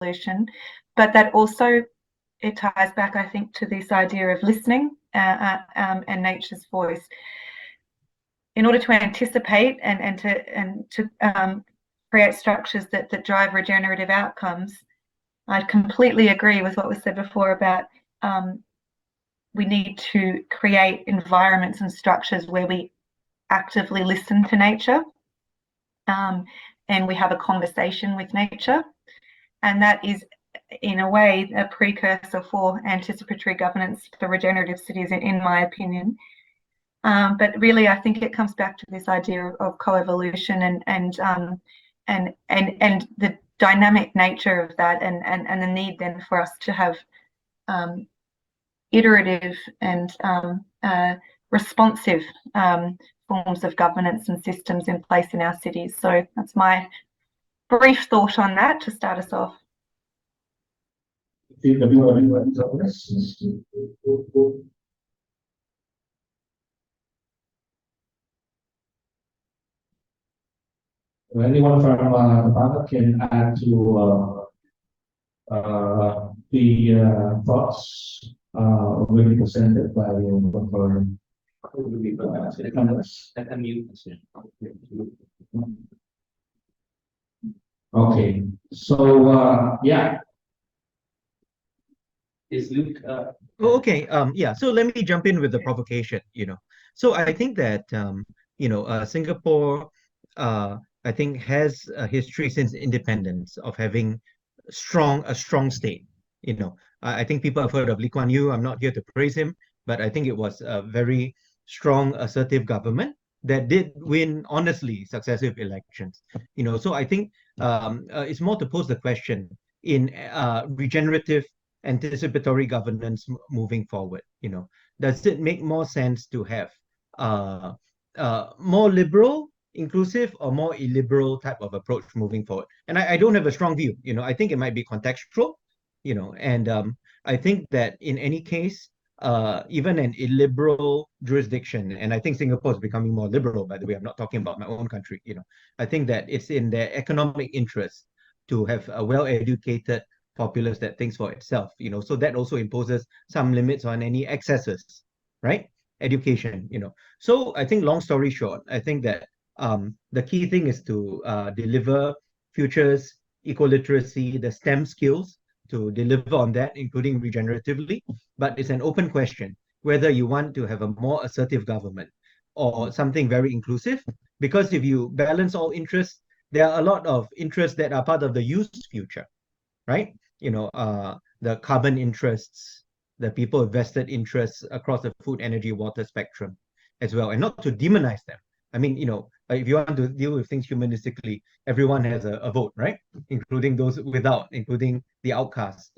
coevolution, but that also, it ties back, I think, to this idea of listening and nature's voice. In order to anticipate and to create structures that drive regenerative outcomes, I completely agree with what was said before about we need to create environments and structures where we actively listen to nature and we have a conversation with nature. And that is, in a way, a precursor for anticipatory governance for regenerative cities, in my opinion. But really, I think it comes back to this idea of coevolution and the dynamic nature of that, and the need then for us to have iterative and responsive forms of governance and systems in place in our cities. So that's my brief thought on that to start us off. Anyone from the panel can add to the thoughts already presented by Dr. Okay, so yeah. Is Luke? Okay. Yeah. So let me jump in with the provocation. So I think that Singapore, I think, has a history since independence of having a strong state. I think people have heard of Lee Kuan Yew. I'm not here to praise him, but I think it was a very strong, assertive government that did win, honestly, successive elections. So I think it's more to pose the question in regenerative, anticipatory governance moving forward. Does it make more sense to have more liberal, inclusive, or more illiberal type of approach moving forward? And I don't have a strong view. I think it might be contextual. And I think that in any case, even an illiberal jurisdiction, and I think Singapore is becoming more liberal, by the way, I'm not talking about my own country, I think that it's in their economic interest to have a well-educated populace that thinks for itself, so that also imposes some limits on any excesses, right? Education, So I think, long story short, I think that the key thing is to deliver futures, eco-literacy, the STEM skills, to deliver on that, including regeneratively. But it's an open question whether you want to have a more assertive government or something very inclusive, because if you balance all interests, there are a lot of interests that are part of the youth's future, right? The carbon interests, the people with vested interests across the food, energy, water spectrum as well, and not to demonize them. I mean, if you want to deal with things humanistically, everyone has a vote, right? Including those without, including the outcasts,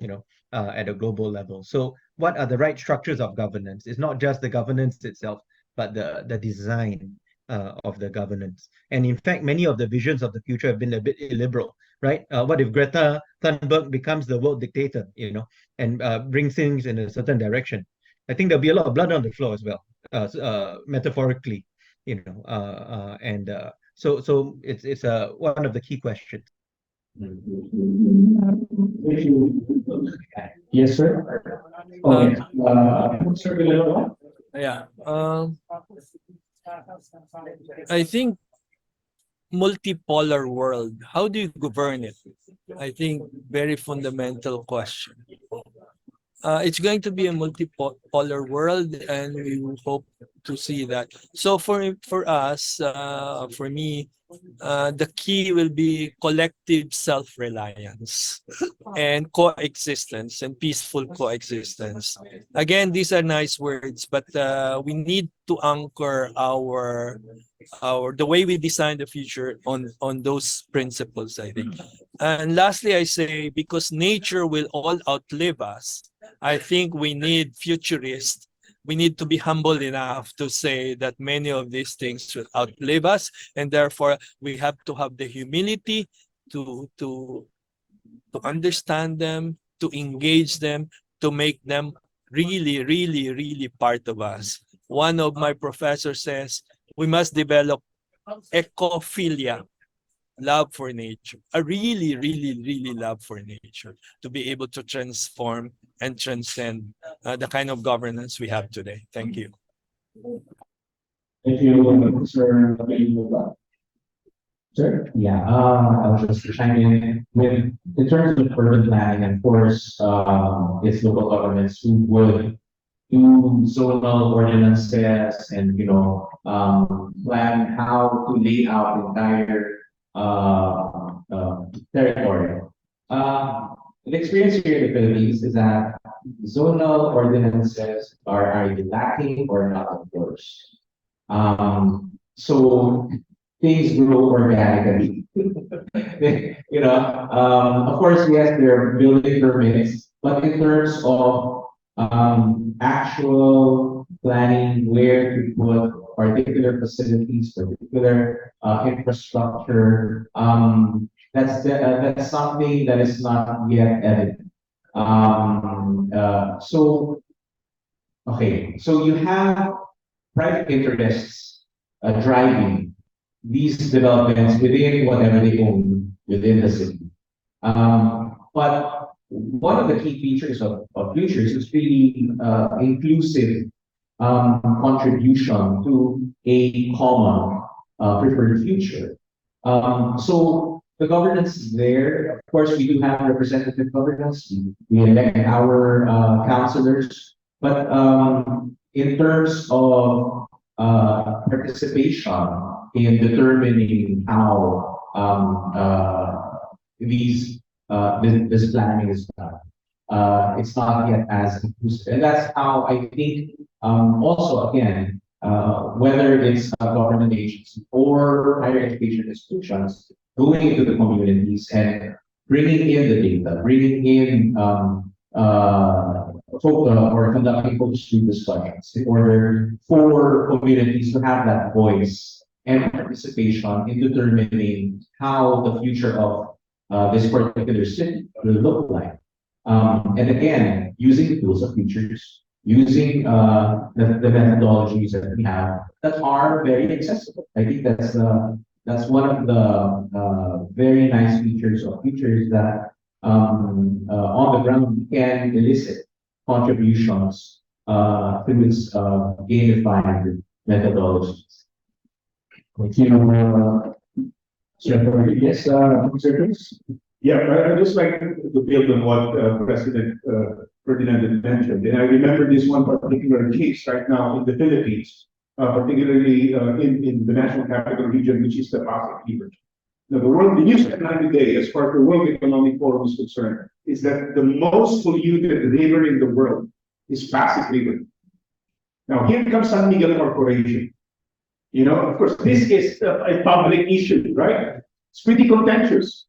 at a global level. So what are the right structures of governance? It's not just the governance itself, but the design of the governance. And in fact, many of the visions of the future have been a bit illiberal, right? What if Greta Thunberg becomes the world dictator, and brings things in a certain direction? I think there'll be a lot of blood on the floor as well, metaphorically, so it's one of the key questions. Yes, sir. Okay. Sir Villanueva? Yeah. I think multipolar world, how do you govern it? I think very fundamental question. It's going to be a multipolar world, and we hope to see that. So for us, for me, the key will be collective self-reliance and coexistence, and peaceful coexistence. Again, these are nice words, but we need to anchor the way we design the future on those principles, I think. And lastly, I say, because nature will all outlive us, I think we need futurists. We need to be humble enough to say that many of these things will outlive us, and therefore we have to have the humility to understand them, to engage them, to make them really, really, really part of us. One of my professors says we must develop ecophilia, love for nature, a really, really, really love for nature, to be able to transform and transcend the kind of governance we have today. Thank you. Thank you, Sir Benigno. Sir? Yeah, I was just chiming in in terms of urban planning, and of course, it's local governments who would do zonal ordinances and plan how to lay out the entire territory. The experience here in the Philippines is that zonal ordinances are either lacking or not enforced. So things grow organically. Of course, yes, there are building permits, but in terms of actual planning where to put particular facilities, particular infrastructure, that's something that is not yet evident. So you have private interests driving these developments within whatever they own within the city. But one of the key features of futures is really inclusive contribution to a common preferred future. So the governance is there. Of course, we do have representative governance. We elect our councilors, but in terms of participation in determining how this planning is done, it's not yet as inclusive, and that's how I think. Also, again, whether it's a government agency or higher education institutions going into the communities and bringing in the data, bringing in or conducting focus group discussions in order for communities to have that voice and participation in determining how the future of this particular city will look like. And again, using tools of futures, using the methodologies that we have that are very accessible. I think that's one of the very nice features of futures, that on the ground we can elicit contributions through its gamified methodologies. Thank you. Yes, Sir Cruz? Yeah, I'd just like to build on what President Ferdinand had mentioned. And I remember this one particular case right now in the Philippines, particularly in the National Capital Region, which is the Pasig River. Now, the news headline today, as far as the World Economic Forum is concerned, is that the most polluted river in the world is Pasig River. Now, here comes San Miguel Corporation. Of course, this is a public issue, right? It's pretty contentious.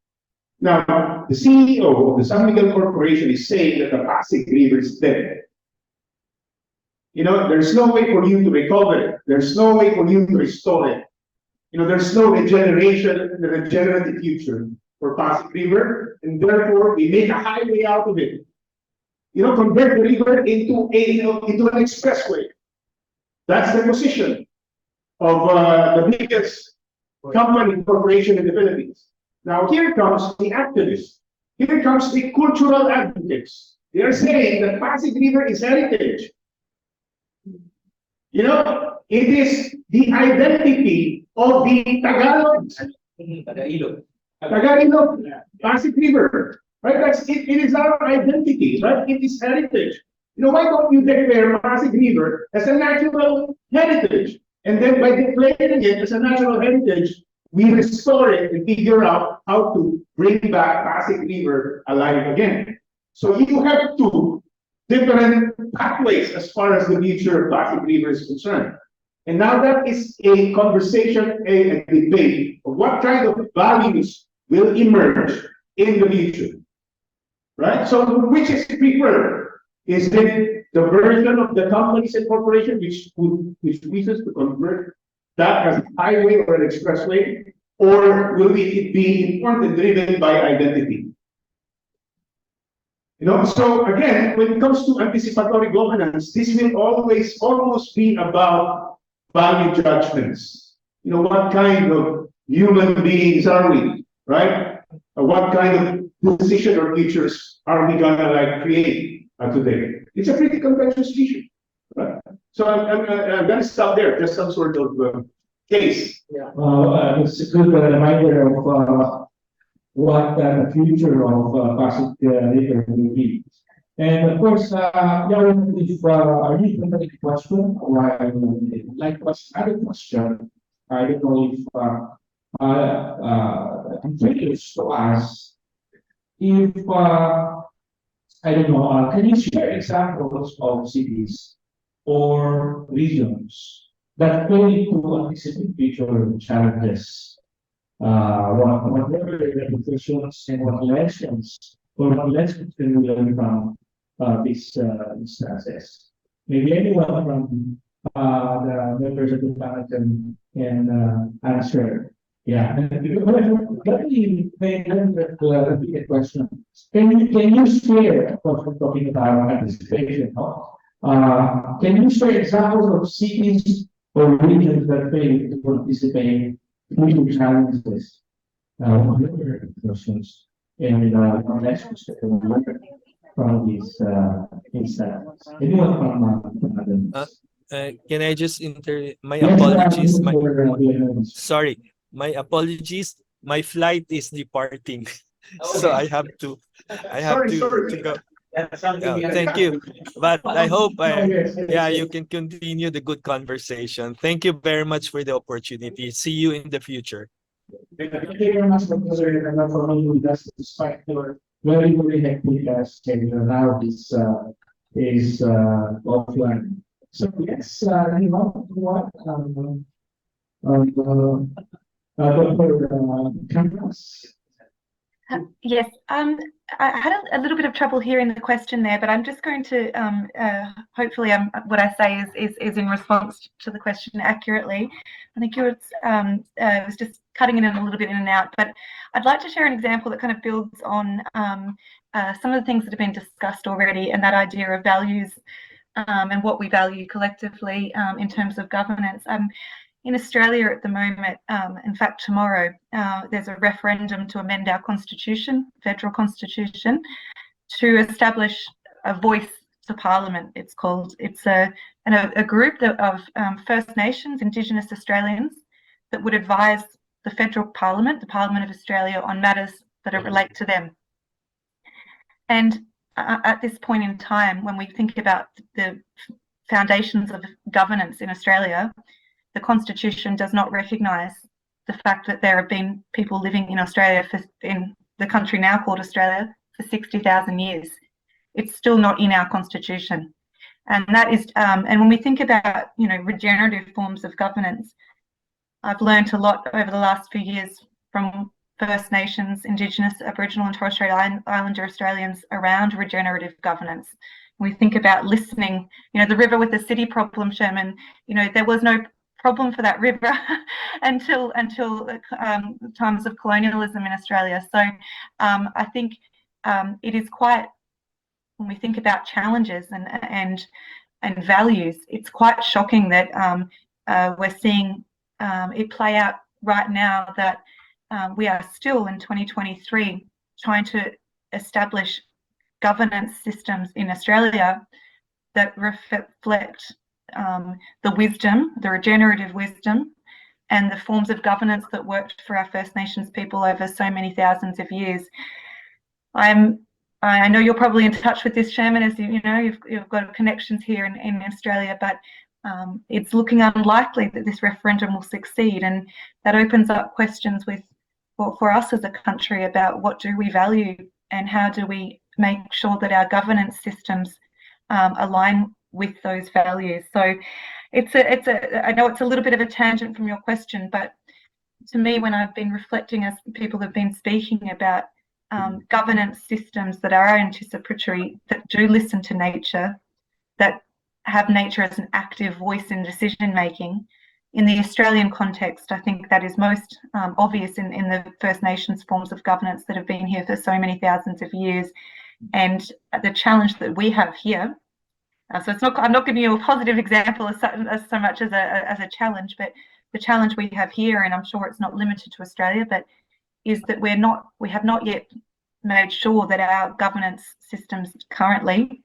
Now, the CEO of the San Miguel Corporation is saying that the Pasig River is dead. There's no way for you to recover it. There's no way for you to restore it. There's no regenerative future for Pasig River, and therefore we make a highway out of it. Convert the river into an expressway. That's the position of the biggest company corporation in the Philippines. Now, here comes the activists. Here comes the cultural advocates. They are saying that Pasig River is heritage. It is the identity of the Tagalog, Pasig River, right? It is our identity, right? It is heritage. Why don't you declare Pasig River as a natural heritage? And then by declaring it as a natural heritage, we restore it and figure out how to bring back Pasig River alive again. So you have two different pathways as far as the future of Pasig River is concerned. And now that is a conversation, a debate of what kind of values will emerge in the future, right? So which is preferred? Is it the version of the companies and corporation which wishes to convert that as a highway or an expressway, or will it be informed and driven by identity? So again, when it comes to anticipatory governance, this will always almost be about value judgments. What kind of human beings are we? right? What kind of decision or futures are we gonna like create today? It's a pretty contentious issue, right? So I'm gonna stop there. Just some sort of case. Yeah. It's a good reminder of what the future of Pasig River will be. And of course, if I need to make a question, or I would like to ask another question, I don't know if I'm curious to ask if I don't know, can you share examples of cities or regions that fail to anticipate future challenges? Whatever the implications and what lessons can we learn from this instances? Maybe anyone from the members of the panel can answer. Yeah, let me make a question. Can you share, of course, we're talking about anticipation, no? Can you share examples of cities or regions that fail to anticipate future challenges? Questions and lessons that can learn from these instances. Anyone from Can I just my Yes, apologies. sorry. My apologies. My flight is departing, so I have to go. Thank you. But I hope you can continue the good conversation. Thank you very much for the opportunity. See you in the future. Thank you very much, Professor, and for me, that's despite your very, very hectic schedule now is offline. So yes, you know what? Dr. Camrass. Yes, I had a little bit of trouble hearing the question there, but I'm just going to hopefully what I say is in response to the question accurately. I think it was just cutting in a little bit in and out, but I'd like to share an example that kind of builds on some of the things that have been discussed already, and that idea of values and what we value collectively in terms of governance. In Australia at the moment, in fact tomorrow, there's a referendum to amend our constitution, federal constitution, to establish a voice to Parliament. It's called. It's a group of First Nations, Indigenous Australians, that would advise the federal Parliament, the Parliament of Australia, on matters that relate to them. And at this point in time, when we think about the foundations of governance in Australia, the Constitution does not recognise the fact that there have been people living in Australia, in the country now called Australia, for 60,000 years. It's still not in our Constitution. And that is, and when we think about, regenerative forms of governance, I've learned a lot over the last few years from First Nations, Indigenous, Aboriginal and Torres Strait Islander Australians around regenerative governance. When we think about listening, the river with the city problem, Sherman, there was no problem for that river until times of colonialism in Australia. So I think it is quite, when we think about challenges and values, it's quite shocking that we're seeing it play out right now, that we are still in 2023 trying to establish governance systems in Australia that reflect the wisdom, the regenerative wisdom, and the forms of governance that worked for our First Nations people over so many thousands of years. I know you're probably in touch with this, Sherman, as you've got connections here in Australia, but it's looking unlikely that this referendum will succeed, and that opens up questions for us as a country about what do we value and how do we make sure that our governance systems align with those values. So I know it's a little bit of a tangent from your question, but to me, when I've been reflecting, as people have been speaking about governance systems that are anticipatory, that do listen to nature, that have nature as an active voice in decision making, in the Australian context, I think that is most obvious in the First Nations forms of governance that have been here for so many thousands of years. And the challenge that we have here, so it's not, I'm not giving you a positive example as so much as a challenge, but the challenge we have here, and I'm sure it's not limited to Australia, but is that we have not yet made sure that our governance systems currently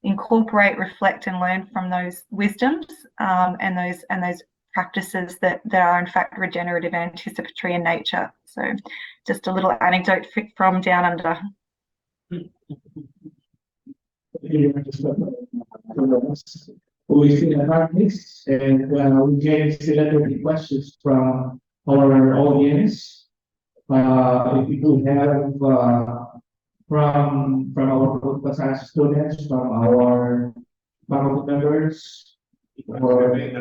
incorporate, reflect, and learn from those wisdoms and those practices that are in fact regenerative and anticipatory in nature. So just a little anecdote from down under. We still have this, and we get selected questions from our audience. If you do have from our political science students, from our faculty members, or if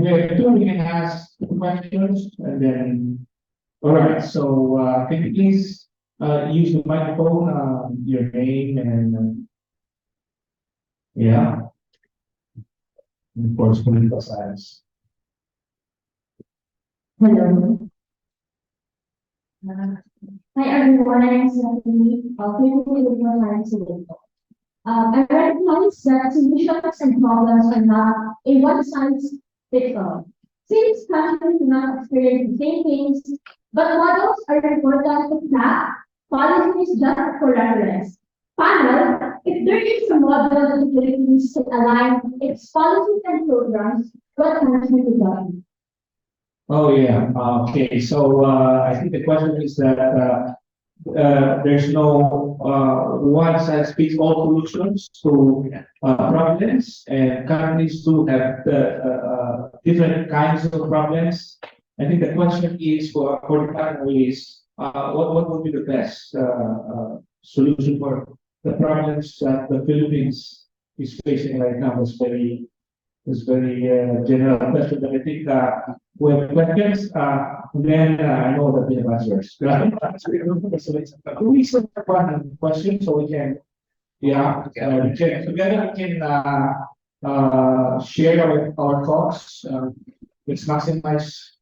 we have two, we can ask questions, and then all right. So can you please use the microphone, your name, and of course, political science. Hello. Hi everyone, I'm Stephanie, political science student. I recognize that solutions and problems are not a one-size-fits-all. Since countries do not experience the same things, but models are important to track, policies just for reference. Panel, if there is a model that the Philippines can align its policies and programs, what country to join? Oh yeah. Okay. So I think the question is that there's no one-size-fits-all solutions to problems, and countries do have different kinds of problems. I think the question is for the panel is what would be the best solution for the problems that the Philippines is facing right now? It's very general question, but I think we have questions. Then I know that we have answers. We still have one question, so we can, together we can share our thoughts. Let's maximize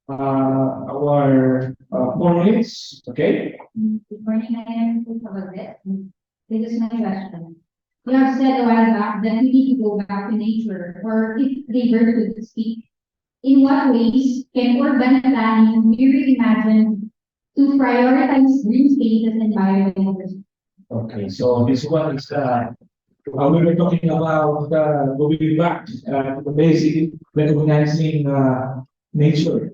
our points. Okay. Good morning, I am Nicolas. This is my question. You have said a while back that we need to go back to nature, or if they were to speak, in what ways can urban planning be reimagined to prioritize green spaces and biodiversity? Okay, so this one is we were talking about going back to the basic, recognizing nature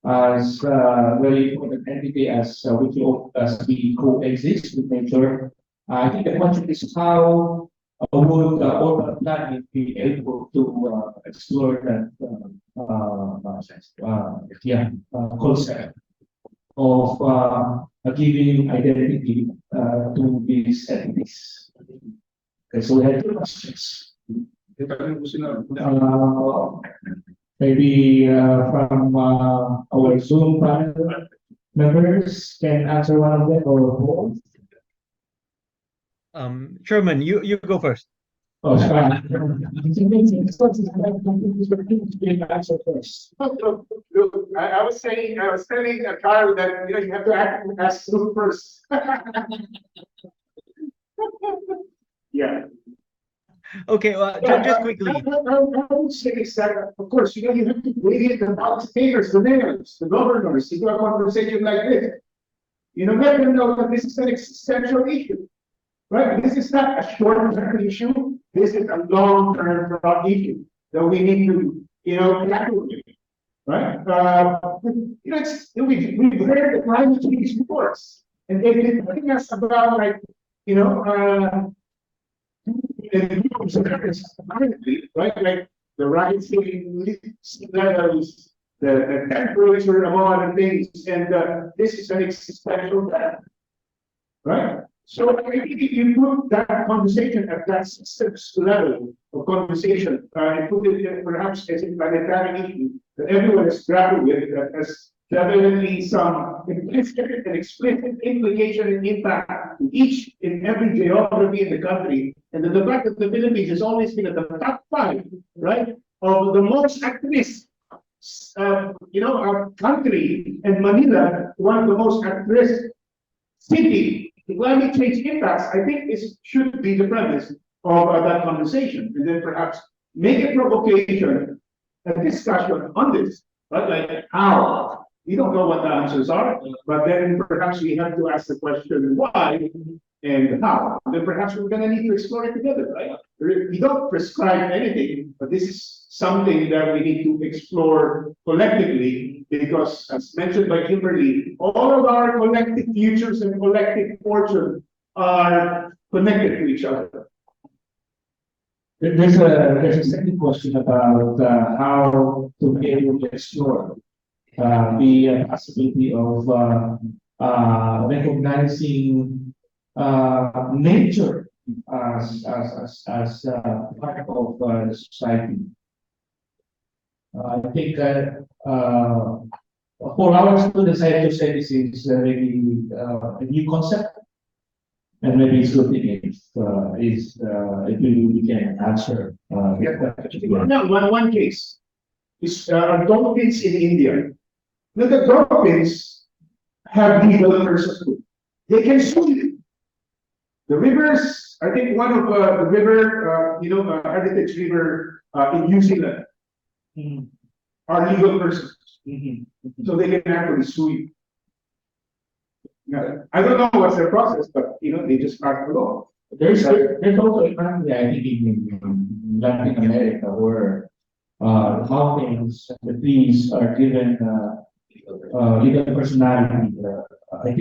as a very important entity as we coexist with nature. I think the question is how would urban planning be able to explore that concept of giving identity to these entities. Okay, so we have two questions. Maybe from our Zoom panel members can answer one of them or both. Sherman, you go first. Oh, sorry. Look, I was telling Karl that you have to ask Zoom first. Yeah. Okay, just quickly. I would say that, of course, you have to bring in the policymakers, the mayors, the governors, to do a conversation like this. Let them know that this is an existential issue. Right? This is not a short-term issue. This is a long-term issue that we need to, tackle. Right? We've heard the climate change reports, and they've been telling us about, right? Like the rising sea levels, the temperature, among other things, and this is an existential threat. Right? So if you put that conversation at that systems level of conversation, and put it perhaps as a planetary issue that everyone is grappling with, that has definitely some implicit and explicit implication and impact to each and every geography in the country, and the fact that the Philippines has always been at the top 5, right, of the most at risk, our country, and Manila, one of the most at risk city. The climate change impacts, I think, should be the premise of that conversation, and then perhaps make a provocation, a discussion on this. But like how? We don't know what the answers are, but then perhaps we have to ask the question why and how. Then perhaps we're going to need to explore it together, right? We don't prescribe anything, but this is something that we need to explore collectively because, as mentioned by Kimberly, all of our collective futures and collective fortune are connected to each other. There's a second question about how to be able to explore the possibility of recognizing nature as part of the society. I think for our students, I have to say this is maybe a new concept, and maybe it's good if we can answer. One case is dolphins in India. Look, the dolphins have legal persons. They can sue you. The rivers, I think one of the river, Heritage River in New Zealand are legal persons. So they can actually sue you. Now, I don't know what's their process, but they just pass the law. There's also a country, I think, in Latin America where mountains and the trees are given legal personality. I think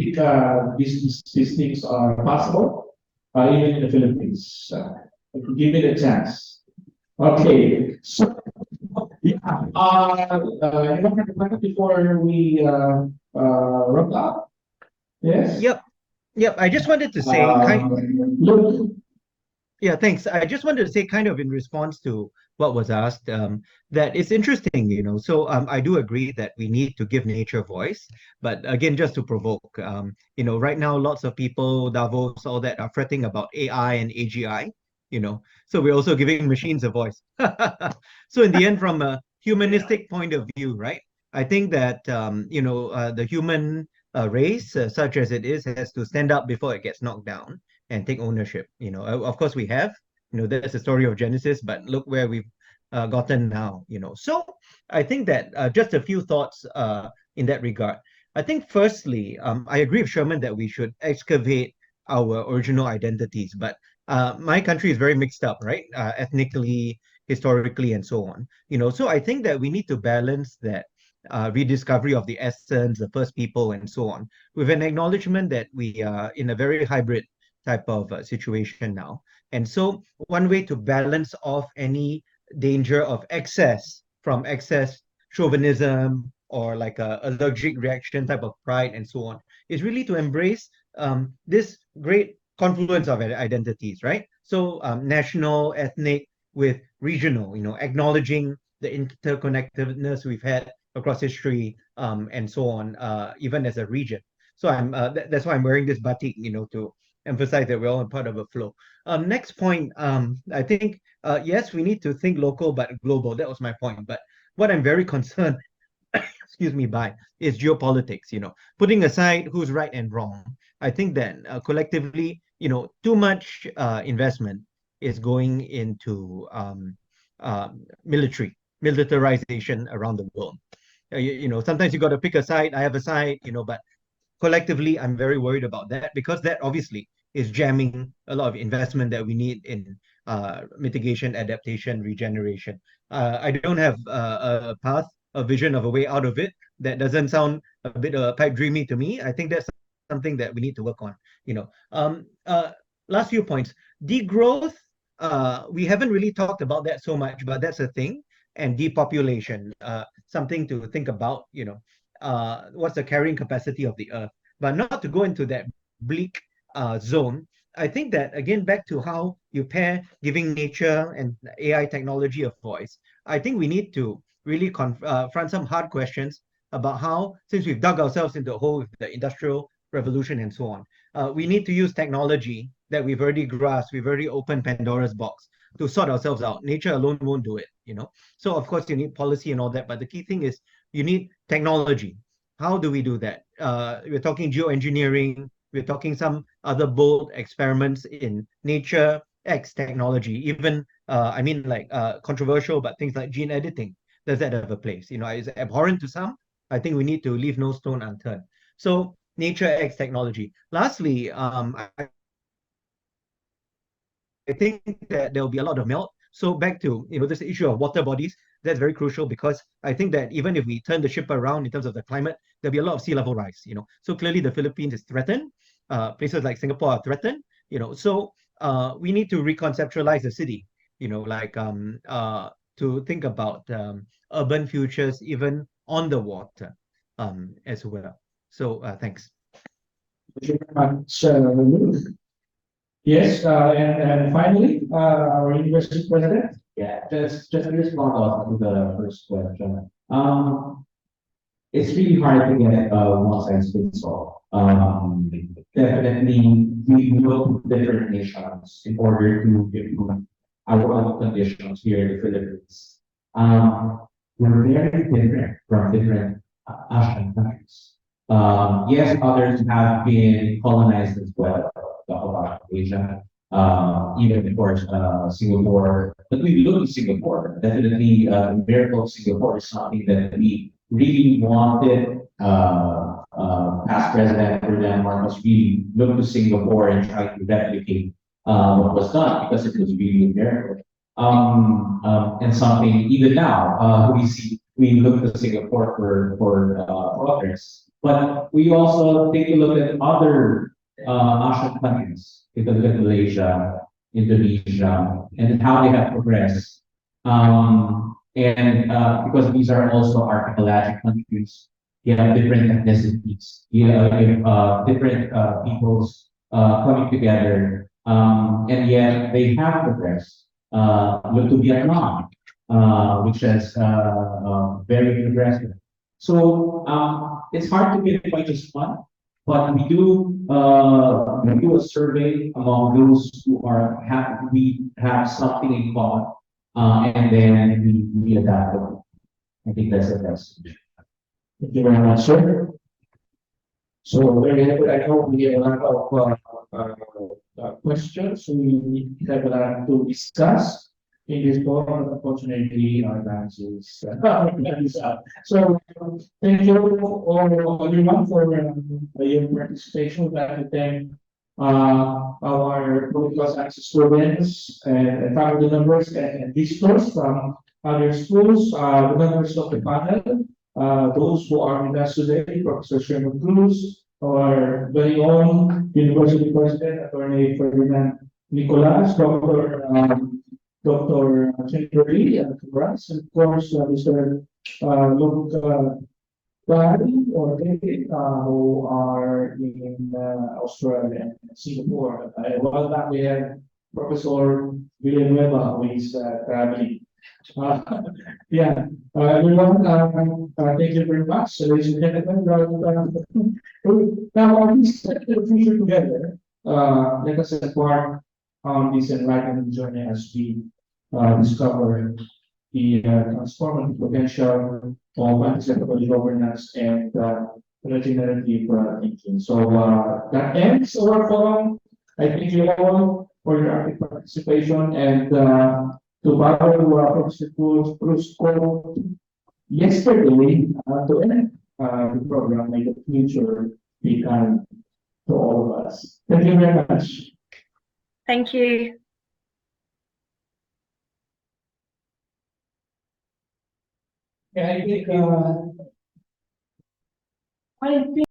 these things are possible, even in the Philippines. If you give it a chance. Okay, so before we wrap up. Yes. Yep. I just wanted to say, yeah, thanks. I just wanted to say, kind of in response to what was asked, that it's interesting, So I do agree that we need to give nature a voice, but again, just to provoke, right now, lots of people, Davos, all that, are fretting about AI and AGI, So we're also giving machines a voice. So in the end, from a humanistic point of view, right? I think that the human race, such as it is, has to stand up before it gets knocked down and take ownership. Of course we have. That's the story of Genesis, but look where we've gotten now. So I think that just a few thoughts in that regard. I think firstly, I agree with Sherman that we should excavate our original identities, but my country is very mixed up, right? Ethnically, historically, and so on. So I think that we need to balance that rediscovery of the essence, the first people, and so on, with an acknowledgement that we are in a very hybrid type of situation now. And so one way to balance off any danger of excess chauvinism or like a allergic reaction type of pride and so on is really to embrace this great confluence of identities, right? So national, ethnic with regional, acknowledging the interconnectedness we've had across history and so on, even as a region. So that's why I'm wearing this batik, to emphasize that we're all part of a flow. Next point, I think, yes, we need to think local but global. That was my point. But what I'm very concerned, excuse me, by is geopolitics, putting aside who's right and wrong. I think that collectively, too much investment is going into militarization around the world. Sometimes you got to pick a side. I have a side, but collectively, I'm very worried about that because that obviously is jamming a lot of investment that we need in mitigation, adaptation, regeneration. I don't have a path, a vision of a way out of it. That doesn't sound a bit pipe dreamy to me. I think that's something that we need to work on. Last few points. Degrowth, we haven't really talked about that so much, but that's a thing. And depopulation, something to think about, what's the carrying capacity of the earth, but not to go into that bleak zone. I think that, again, back to how you pair giving nature and AI technology a voice, I think we need to really confront some hard questions about how, since we've dug ourselves into a hole with the Industrial Revolution and so on, we need to use technology that we've already grasped, we've already opened Pandora's box to sort ourselves out. Nature alone won't do it, So of course you need policy and all that, but the key thing is you need technology. How do we do that? We're talking geoengineering, we're talking some other bold experiments in nature, X technology, even, controversial, but things like gene editing. does that have a place? You know, it's abhorrent to some. I think we need to leave no stone unturned. So nature X technology. Lastly, I think that there will be a lot of melt. So back to, you know, this issue of water bodies, that's very crucial because I think that even if we turn the ship around in terms of the climate, there'll be a lot of sea level rise, you know. So clearly the Philippines is threatened. Places like Singapore are threatened, you know. So we need to reconceptualize the city, you know, like to think about urban futures even on the water as well. So thanks. Thank you very much. Yes, and finally, our university president. Yeah, just to respond also to the first question. It's really hard to get one size fits all. Definitely, we look to different nations in order to improve our own conditions here in the Philippines. We're very different from different Asian countries. Yes, others have been colonized as well, talk about Asia, even of course Singapore. But we look at Singapore. Definitely, the miracle of Singapore is something that we really wanted. Past President Ferdinand Marcos really looked to Singapore and tried to replicate what was done because it was really a miracle. And something even now we look to Singapore for progress. But we also take a look at other Asian countries. Take a look at Malaysia, Indonesia, and how they have progressed. Because these are also archipelagic countries, you have different ethnicities, you have different peoples coming together, and yet they have progressed. Look to Vietnam, which is very progressive. So it's hard to pinpoint just one, but we do a survey among those who we have something in common, and then we adapt it. I think that's the best. Thank you very much, sir. So very happy. I hope we have a lot of questions. We have a lot to discuss in this forum. Unfortunately, our time is up. So thank you all everyone for your participation. I'd like to thank our political science students and faculty members and visitors from other schools, the members of the panel. Those who are with us today, Professor Shermon Cruz, our very own University President, Atty. Ferdinand Nicolas, Dr. Kimberly Camrass, and of course, Mr. Luke or David, who are in Australia and Singapore. Well, that we have Professor Villanueva, who is traveling. Yeah, everyone, thank you very much. Ladies and gentlemen, now we set the future together. Let us embark on this enlightening journey as we discover the transformative potential of anticipatory governance and regenerative thinking. So that ends our forum. I thank you all for your active participation and to borrow Professor Cruz quote yesterday to end the program, "May the future be kind to all of us." Thank you very much. Thank you. Yeah, I think